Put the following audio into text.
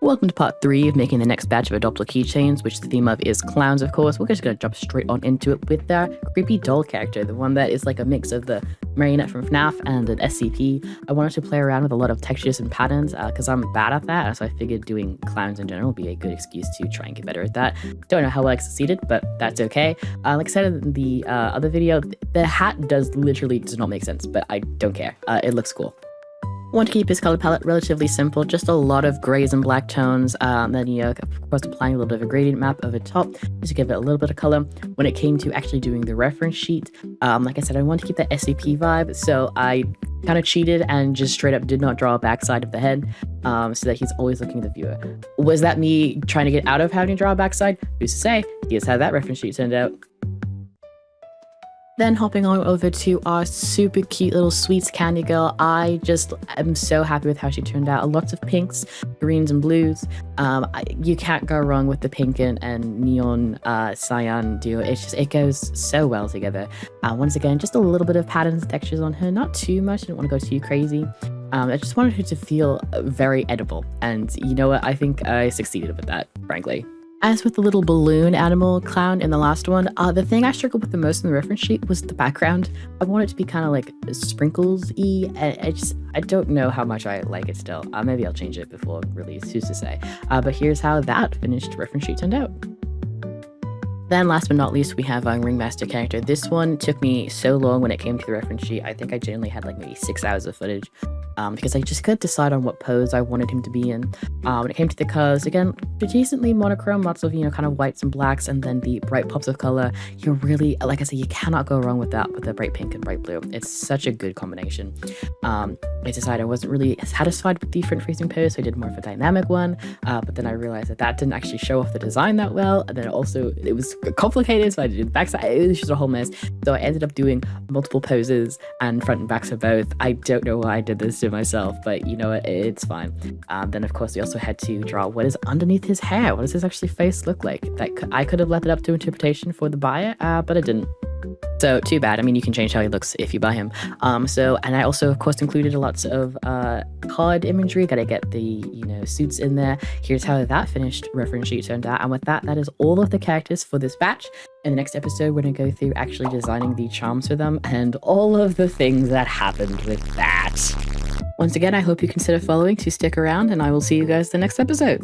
Welcome to part 3 of making the next batch of Adopt keychains, which the theme of is clowns, of course. We're just going to jump straight on into it with our creepy doll character, the one that is like a mix of the marionette from FNAF and an SCP. I wanted to play around with a lot of textures and patterns because I'm bad at that, so I figured doing clowns in general would be a good excuse to try and get better at that. Don't know how well I succeeded, but that's okay. Like I said in the other video, the hat does not make sense, but I don't care. It looks cool. Want to keep his color palette relatively simple, just a lot of grays and black tones, then, you know, of course applying a little bit of a gradient map over top, just to give it a little bit of color. When it came to actually doing the reference sheet, like I said, I wanted to keep that SCP vibe, so I kind of cheated and just straight up did not draw a backside of the head, so that he's always looking at the viewer. Was that me trying to get out of having to draw a backside? Who's to say? Here's how that reference sheet turned out. Then hopping on over to our super cute little sweets candy girl, I just am so happy with how she turned out. Lots of pinks, greens, and blues. You can't go wrong with the pink and neon cyan duo. It goes so well together. Once again, just a little bit of patterns and textures on her, not too much. I didn't want to go too crazy. I just wanted her to feel very edible, and you know what? I think I succeeded with that, frankly. As with the little balloon animal clown in the last one, the thing I struggled with the most in the reference sheet was the background. I want it to be kind of like sprinkles-y. I don't know how much I like it still. Maybe I'll change it before release, who's to say. But here's how that finished reference sheet turned out. Then last but not least, we have our Ringmaster character. This one took me so long when it came to the reference sheet. I think I generally had like maybe 6 hours of footage. Because I just couldn't decide on what pose I wanted him to be in. When it came to the colors, again, decently monochrome, lots of, you know, kind of whites and blacks, and then the bright pops of color. You're really, like I said, you cannot go wrong with that, with the bright pink and bright blue. It's such a good combination. I decided I wasn't really satisfied with the front-facing pose, so I did more of a dynamic one, but then I realized that didn't actually show off the design that well, and then also, it was complicated, so I did backside. It was just a whole mess. So I ended up doing multiple poses and front and backs for both. I don't know why I did this to myself, but you know what, it's fine. Then of course we also had to draw what is underneath his hair. What does his actually face look like? I could have left it up to interpretation for the buyer, but I didn't. So too bad. I mean, you can change how he looks if you buy him. And I also of course included lots of card imagery. Gotta get the, you know, suits in there. Here's how that finished reference sheet turned out. And with that, that is all of the characters for this batch. In the next episode, we're gonna go through actually designing the charms for them and all of the things that happened with that. Once again, I hope you consider following to stick around, and I will see you guys the next episode.